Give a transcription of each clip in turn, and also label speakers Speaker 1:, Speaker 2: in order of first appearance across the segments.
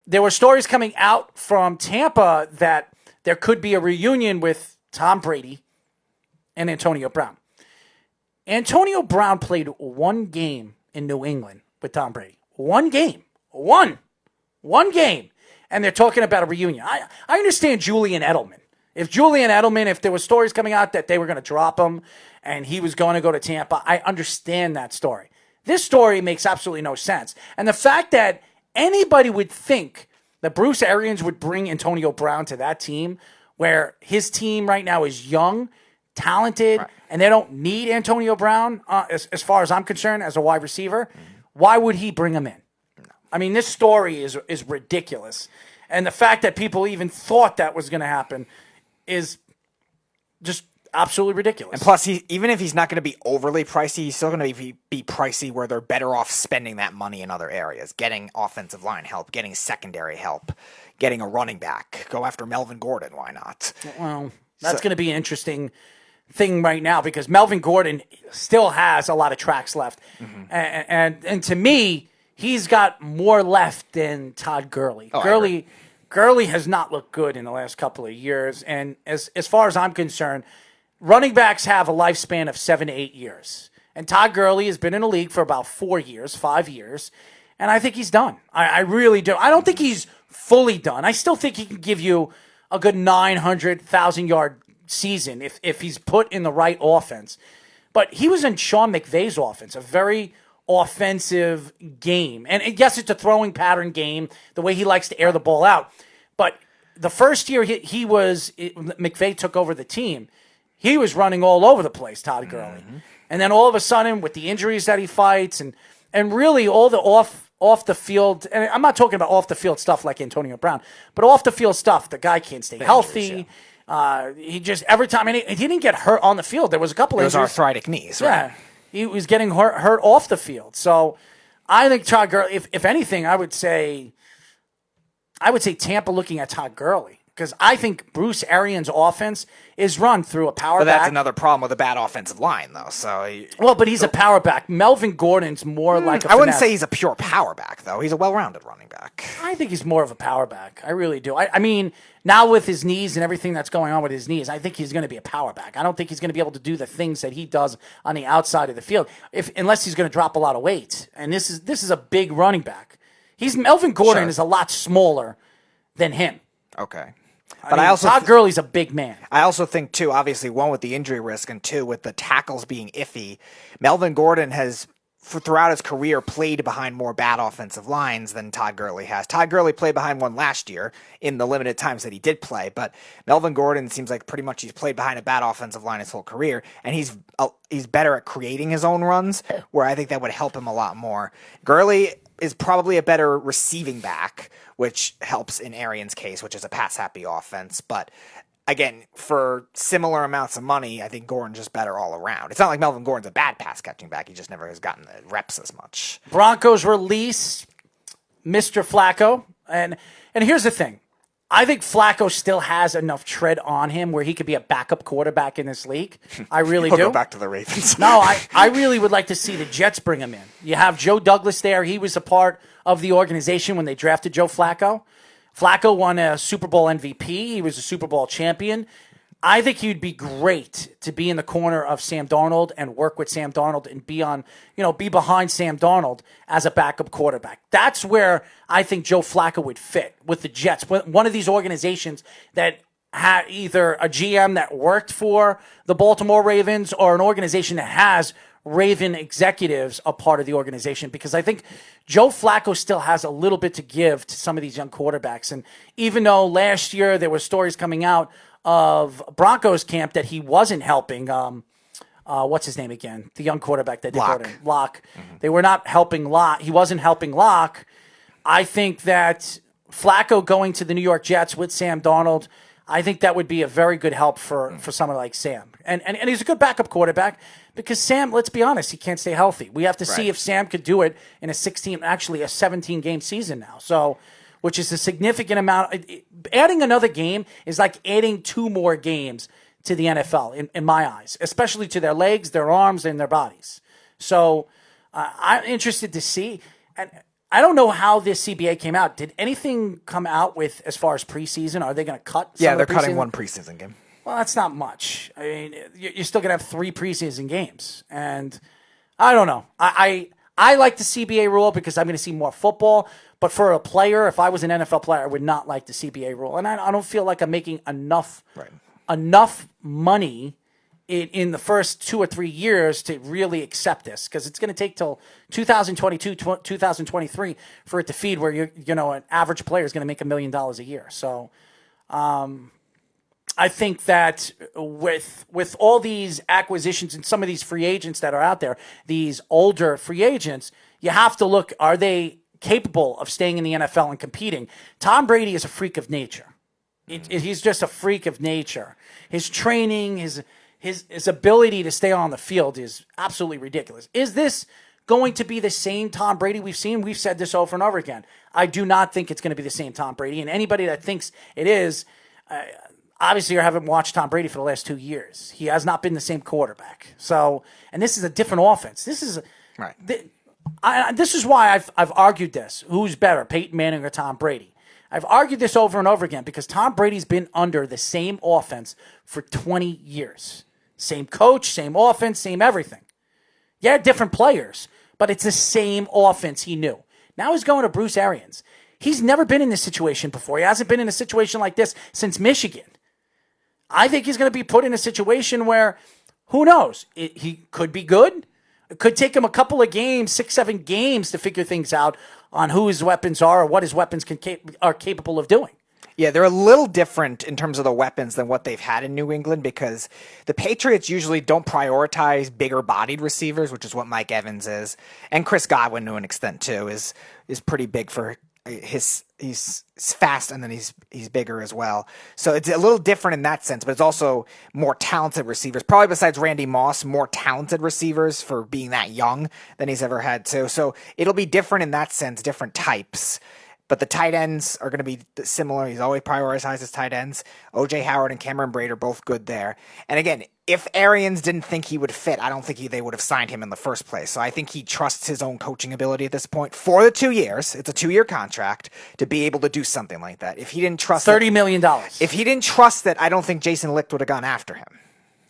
Speaker 1: there were stories coming out from Tampa that there could be a reunion with Tom Brady and Antonio Brown. Antonio Brown played one game in New England with Tom Brady. One game. One game. And they're talking about a reunion. I understand Julian Edelman. If there were stories coming out that they were going to drop him and he was going to go to Tampa, I understand that story. This story makes absolutely no sense. And the fact that anybody would think that Bruce Arians would bring Antonio Brown to that team where his team right now is young, talented, right, and they don't need Antonio Brown, as far as I'm concerned, as a wide receiver, why would he bring him in? I mean, this story is ridiculous. And the fact that people even thought that was going to happen is just absolutely ridiculous.
Speaker 2: And plus, even if he's not going to be overly pricey, he's still going to be pricey where they're better off spending that money in other areas, getting offensive line help, getting secondary help, getting a running back. Go after Melvin Gordon. Why not?
Speaker 1: Well, that's going to be an interesting thing right now because Melvin Gordon still has a lot of tracks left. Mm-hmm. And to me, he's got more left than Todd Gurley. Gurley has not looked good in the last couple of years. And as far as I'm concerned, running backs have a lifespan of 7 to 8 years. And Todd Gurley has been in the league for about 5 years. And I think he's done. I really do. I don't think he's fully done. I still think he can give you a good 900,000-yard season if he's put in the right offense. But he was in Sean McVay's offense, a very offensive game. And yes, it's a throwing pattern game, the way he likes to air the ball out. But the first year McVay took over the team, he was running all over the place, Todd Gurley. Mm-hmm. And then all of a sudden, with the injuries that he fights and really all the off the field, and I'm not talking about off the field stuff like Antonio Brown, but off the field stuff, the guy can't stay healthy. He just, every time, he didn't get hurt on the field. There was a couple injuries.
Speaker 2: Those arthritic knees, right?
Speaker 1: Yeah. He was getting hurt off the field. So I think Todd Gurley, if anything, I would say Tampa looking at Todd Gurley because I think Bruce Arians' offense is run through a power back.
Speaker 2: But that's another problem with a bad offensive line, though.
Speaker 1: But he's a power back. Melvin Gordon's more like a
Speaker 2: I wouldn't say he's a pure power back, though. He's a well-rounded running back.
Speaker 1: I think he's more of a power back. I really do. I mean, now with his knees and everything that's going on with his knees, I think he's going to be a power back. I don't think he's going to be able to do the things that he does on the outside of the field, unless he's going to drop a lot of weight. And this is a big running back. Melvin Gordon is a lot smaller than him.
Speaker 2: Okay.
Speaker 1: But I also Todd Gurley's a big man.
Speaker 2: I also think, too, obviously, one, with the injury risk, and two, with the tackles being iffy, Melvin Gordon has, throughout his career, played behind more bad offensive lines than Todd Gurley has. Todd Gurley played behind one last year in the limited times that he did play, but Melvin Gordon seems like pretty much he's played behind a bad offensive line his whole career, and he's better at creating his own runs, where I think that would help him a lot more. Gurley is probably a better receiving back, which helps in Arians' case, which is a pass-happy offense. But again, for similar amounts of money, I think Gordon's just better all around. It's not like Melvin Gordon's a bad pass-catching back. He just never has gotten the reps as much.
Speaker 1: Broncos release Mr. Flacco. And here's the thing. I think Flacco still has enough tread on him where he could be a backup quarterback in this league. I really do.
Speaker 2: Go back to the Ravens.
Speaker 1: No, I really would like to see the Jets bring him in. You have Joe Douglas there. He was a part of the organization when they drafted Joe Flacco. Flacco won a Super Bowl MVP. He was a Super Bowl champion. I think he'd be great to be in the corner of Sam Darnold and work with Sam Darnold and be behind Sam Darnold as a backup quarterback. That's where I think Joe Flacco would fit with the Jets. One of these organizations that had either a GM that worked for the Baltimore Ravens or an organization that has Raven executives a part of the organization, because I think Joe Flacco still has a little bit to give to some of these young quarterbacks. And even though last year there were stories coming out of Broncos camp that he wasn't helping, what's his name again? The young quarterback that they brought in, Locke. Mm-hmm. They were not helping Locke. He wasn't helping Locke. I think that Flacco going to the New York Jets with Sam Darnold, I think that would be a very good help for someone like Sam. And he's a good backup quarterback because Sam, let's be honest, he can't stay healthy. We have to see if Sam could do it in a 17-game season now. So, which is a significant amount. Adding another game is like adding 2 more games to the NFL in my eyes, especially to their legs, their arms, and their bodies. So I'm interested to see. And I don't know how this CBA came out. Did anything come out with as far as preseason? Are they going to cut?
Speaker 2: Yeah, they're cutting one preseason game.
Speaker 1: Well, that's not much. I mean, you're still going to have 3 preseason games, and I don't know. I like the CBA rule because I'm going to see more football. But for a player, if I was an NFL player, I would not like the CBA rule, and I don't feel like I'm making enough money in the first 2 or 3 years to really accept this, because it's going to take till 2022, 2023 for it to feed where an average player is going to make $1 million a year. So I think that with all these acquisitions and some of these free agents that are out there, these older free agents, you have to look, are they capable of staying in the NFL and competing? Tom Brady is a freak of nature. He's just a freak of nature. His training, his ability to stay on the field is absolutely ridiculous. Is this going to be the same Tom Brady we've seen? We've said this over and over again. I do not think it's going to be the same Tom Brady. And anybody that thinks it is, obviously you haven't watched Tom Brady for the last 2 years. He has not been the same quarterback. So, and this is a different offense. This is
Speaker 2: right.
Speaker 1: This is why I've argued this. Who's better, Peyton Manning or Tom Brady? I've argued this over and over again because Tom Brady's been under the same offense for 20 years. Same coach, same offense, same everything. Yeah, different players, but it's the same offense he knew. Now he's going to Bruce Arians. He's never been in this situation before. He hasn't been in a situation like this since Michigan. I think he's going to be put in a situation where, who knows, he could be good. It could take him a couple of games, 6, 7 games to figure things out on who his weapons are or what his weapons are capable of doing.
Speaker 2: Yeah, they're a little different in terms of the weapons than what they've had in New England, because the Patriots usually don't prioritize bigger-bodied receivers, which is what Mike Evans is, and Chris Godwin to an extent too is pretty big for he's fast, and then he's bigger as well. So it's a little different in that sense, but it's also more talented receivers. Probably besides Randy Moss, more talented receivers for being that young than he's ever had too. So it'll be different in that sense, different types. But the tight ends are going to be similar. He's always prioritized his tight ends. O.J. Howard and Cameron Brate are both good there. And again, if Arians didn't think he would fit, I don't think they would have signed him in the first place. So I think he trusts his own coaching ability at this point for the 2 years. It's a 2-year contract to be able to do something like that. If he didn't trust
Speaker 1: $30 million.
Speaker 2: If he didn't trust that, I don't think Jason Licht would have gone after him.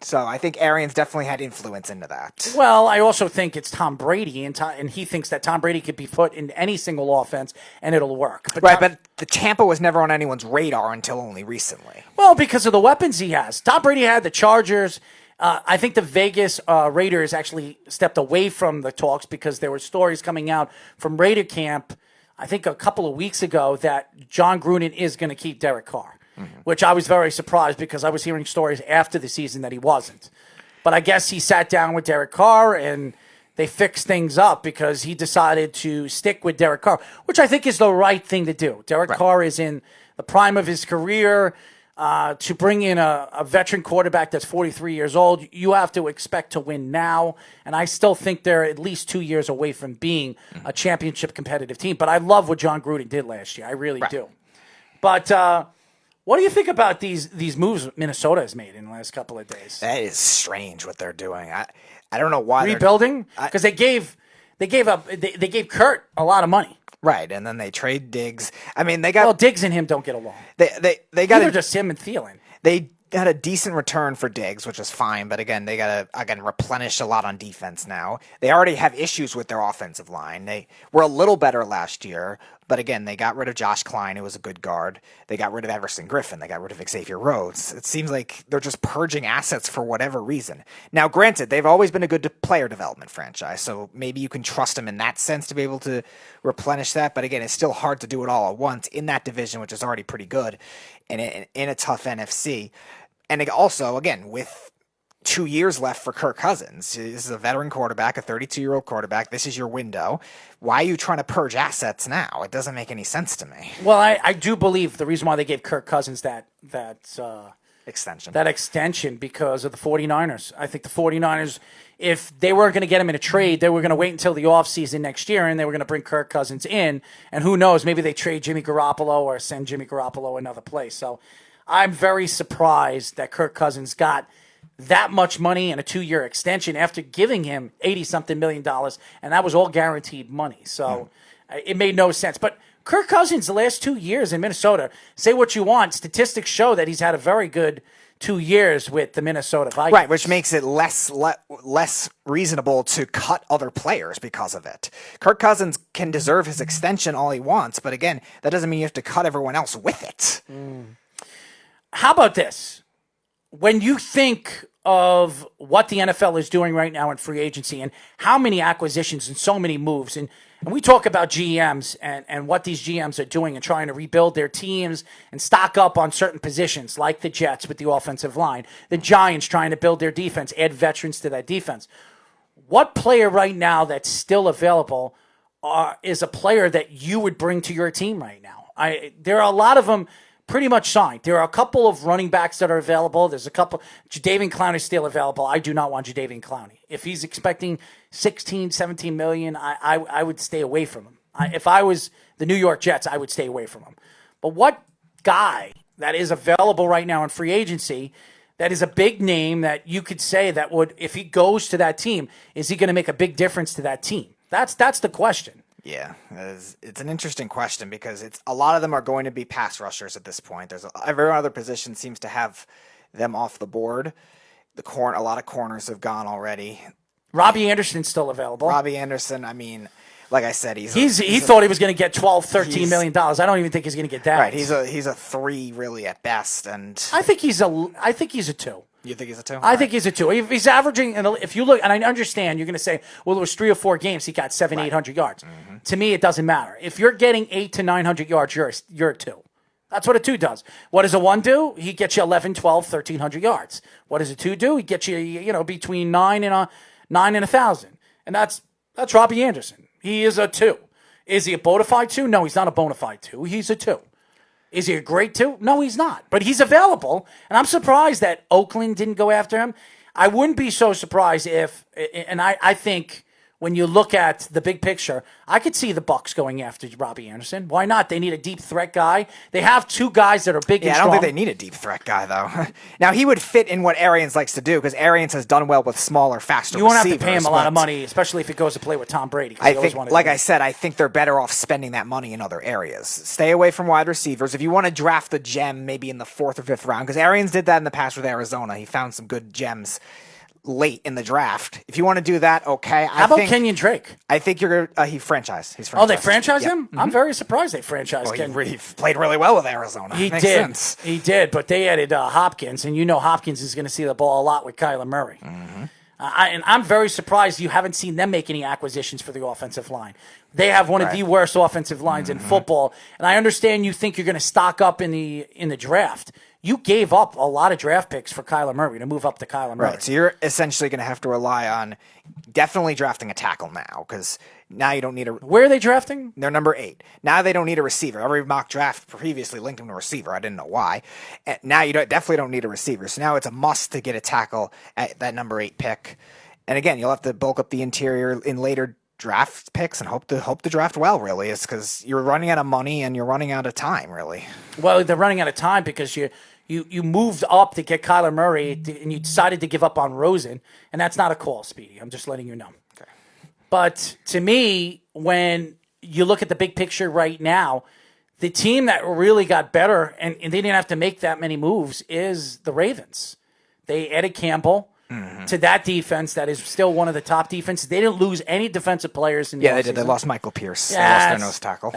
Speaker 2: So I think Arians definitely had influence into that.
Speaker 1: Well, I also think it's Tom Brady, and he thinks that Tom Brady could be put in any single offense and it'll work.
Speaker 2: But the Tampa was never on anyone's radar until only recently.
Speaker 1: Well, because of the weapons he has. Tom Brady had the Chargers. I think the Vegas Raiders actually stepped away from the talks because there were stories coming out from Raider camp, I think a couple of weeks ago, that John Gruden is going to keep Derek Carr. Which I was very surprised because I was hearing stories after the season that he wasn't. But I guess he sat down with Derek Carr and they fixed things up because he decided to stick with Derek Carr, which I think is the right thing to do. Derek Carr is in the prime of his career. To bring in a veteran quarterback that's 43 years old, you have to expect to win now. And I still think they're at least 2 years away from being a championship competitive team. But I love what John Gruden did last year. I really do. But what do you think about these moves Minnesota has made in the last couple of days?
Speaker 2: That is strange what they're doing. I don't know why
Speaker 1: rebuilding, because they gave Kurt a lot of money.
Speaker 2: Right, and then they trade Diggs. I mean, they got
Speaker 1: Diggs and him don't get along.
Speaker 2: They got
Speaker 1: just him and Thielen.
Speaker 2: They had a decent return for Diggs, which is fine, but again, they got to replenish a lot on defense now. They already have issues with their offensive line. They were a little better last year, but again, they got rid of Josh Klein, who was a good guard. They got rid of Everson Griffin. They got rid of Xavier Rhodes. It seems like they're just purging assets for whatever reason. Now, granted, they've always been a good player development franchise, so maybe you can trust them in that sense to be able to replenish that, but again, it's still hard to do it all at once in that division, which is already pretty good, and in a tough NFC. And also, again, with 2 years left for Kirk Cousins, this is a veteran quarterback, a 32-year-old quarterback. This is your window. Why are you trying to purge assets now? It doesn't make any sense to me.
Speaker 1: Well, I do believe the reason why they gave Kirk Cousins that extension because of the 49ers. I think the 49ers, if they weren't going to get him in a trade, they were going to wait until the offseason next year, and they were going to bring Kirk Cousins in. And who knows, maybe they trade Jimmy Garoppolo or send Jimmy Garoppolo another place. So I'm very surprised that Kirk Cousins got that much money and a 2-year extension after giving him $80-something million, and that was all guaranteed money. So It made no sense. But Kirk Cousins, the last 2 years in Minnesota, say what you want, statistics show that he's had a very good 2 years with the Minnesota Vikings.
Speaker 2: Right, which makes it less reasonable to cut other players because of it. Kirk Cousins can deserve his extension all he wants, but again, that doesn't mean you have to cut everyone else with it.
Speaker 1: How about this? When you think of what the NFL is doing right now in free agency and how many acquisitions and so many moves, and we talk about GMs and what these GMs are doing and trying to rebuild their teams and stock up on certain positions like the Jets with the offensive line, the Giants trying to build their defense, add veterans to that defense. What player right now that's still available is a player that you would bring to your team right now? There are a lot of them pretty much signed. There are a couple of running backs that are available. There's a couple. Jadeveon Clowney is still available. I do not want Jadeveon Clowney. If he's expecting 16, 17 million, I would stay away from him. If I was the New York Jets, I would stay away from him. But what guy that is available right now in free agency that is a big name that you could say that would, if he goes to that team, is he going to make a big difference to that team? That's the question.
Speaker 2: Yeah, it's an interesting question because a lot of them are going to be pass rushers at this point. Every other position seems to have them off the board. A lot of corners have gone already.
Speaker 1: Robbie Anderson's still available.
Speaker 2: Robbie Anderson, I mean, like I said, he
Speaker 1: thought he was going to get $12-13 million. I don't even think he's going to get that.
Speaker 2: Right, he's a 3 really at best, and
Speaker 1: I think he's a 2.
Speaker 2: You think he's a 2?
Speaker 1: I think he's a 2. If he's averaging, and if you look, and I understand you're going to say, well, it was 3 or 4 games he got 700-800 yards. Mm-hmm. To me, it doesn't matter. If you're getting 800 to 900 yards, you're a 2. That's what a 2 does. What does a 1 do? He gets you 11, 12, 1,300 yards. What does a 2 do? He gets you, between 9 and 1,000. And that's Robbie Anderson. He is a 2. Is he a bona fide 2? No, he's not a bona fide 2. He's a 2. Is he a great 2? No, he's not. But he's available, and I'm surprised that Oakland didn't go after him. I wouldn't be so surprised if, and I think when you look at the big picture, I could see the Bucs going after Robbie Anderson. Why not? They need a deep threat guy. They have 2 guys that are big and strong.
Speaker 2: I don't think they need a deep threat guy, though. Now, he would fit in what Arians likes to do because Arians has done well with smaller, faster
Speaker 1: receivers. You won't
Speaker 2: receivers,
Speaker 1: have to pay him a lot of money, especially if he goes to play with Tom Brady.
Speaker 2: I think they're better off spending that money in other areas. Stay away from wide receivers. If you want to draft the gem maybe in the 4th or 5th round, because Arians did that in the past with Arizona. He found some good gems late in the draft. If you want to do that, okay.
Speaker 1: How about Kenyon Drake?
Speaker 2: I think you're he franchised. He's franchised.
Speaker 1: Oh, they franchised him? Mm-hmm. I'm very surprised they franchised Kenyon.
Speaker 2: He played really well with Arizona.
Speaker 1: He
Speaker 2: Makes
Speaker 1: did.
Speaker 2: Sense.
Speaker 1: He did, but they added Hopkins, and Hopkins is going to see the ball a lot with Kyler Murray.
Speaker 2: Mm-hmm.
Speaker 1: And I'm very surprised you haven't seen them make any acquisitions for the offensive line. They have one of the worst offensive lines in football, and I understand you think you're going to stock up in the draft. You gave up a lot of draft picks for Kyler Murray to move up to Kyler Murray.
Speaker 2: Right, so you're essentially going to have to rely on definitely drafting a tackle now because now you don't need a...
Speaker 1: Where are they drafting?
Speaker 2: They're number 8. Now they don't need a receiver. Every mock draft previously linked him to a receiver. I didn't know why. And now you definitely don't need a receiver. So now it's a must to get a tackle at that number 8 pick. And again, you'll have to bulk up the interior in later draft picks and hope to draft well, really. It's because you're running out of money and you're running out of time, really.
Speaker 1: Well, they're running out of time because you moved up to get Kyler Murray and you decided to give up on Rosen, and that's not a call, Speedy. I'm just letting you know.
Speaker 2: Okay.
Speaker 1: But to me, when you look at the big picture right now, the team that really got better and they didn't have to make that many moves is the Ravens. They added Campbell to that defense that is still one of the top defenses. They didn't lose any defensive players in the
Speaker 2: they did. They lost Michael Pierce.
Speaker 1: Yeah,
Speaker 2: they lost their nose tackle.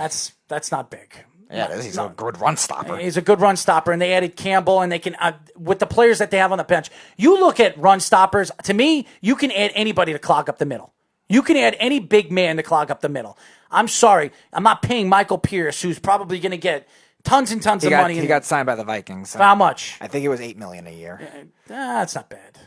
Speaker 1: That's not big.
Speaker 2: Yeah, it is. He's a good run stopper.
Speaker 1: He's a good run stopper, and they added Campbell, and they can with the players that they have on the bench. You look at run stoppers. To me, you can add anybody to clog up the middle. You can add any big man to clog up the middle. I'm sorry, I'm not paying Michael Pierce, who's probably going to get tons and tons of money.
Speaker 2: He got signed by the Vikings.
Speaker 1: For how much?
Speaker 2: I think it was $8 million a year.
Speaker 1: That's not bad.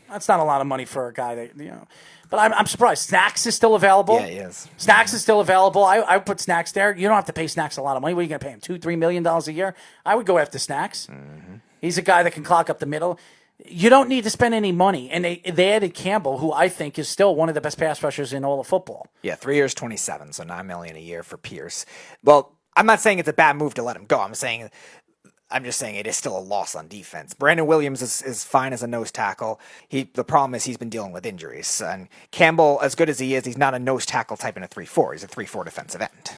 Speaker 1: That's not a lot of money for a guy that But I'm surprised. Snacks is still available.
Speaker 2: Yeah, he is.
Speaker 1: Snacks is still available. I would put Snacks there. You don't have to pay Snacks a lot of money. What are you going to pay him? $2-3 million a year? I would go after Snacks. Mm-hmm. He's a guy that can clock up the middle. You don't need to spend any money. And they added Campbell, who I think is still one of the best pass rushers in all of football.
Speaker 2: Yeah, 3 years, 27, so $9 million a year for Pierce. Well, I'm not saying it's a bad move to let him go. I'm just saying it is still a loss on defense. Brandon Williams is fine as a nose tackle. The problem is he's been dealing with injuries. And Campbell, as good as he is, he's not a nose tackle type in a 3-4. He's a 3-4 defensive end.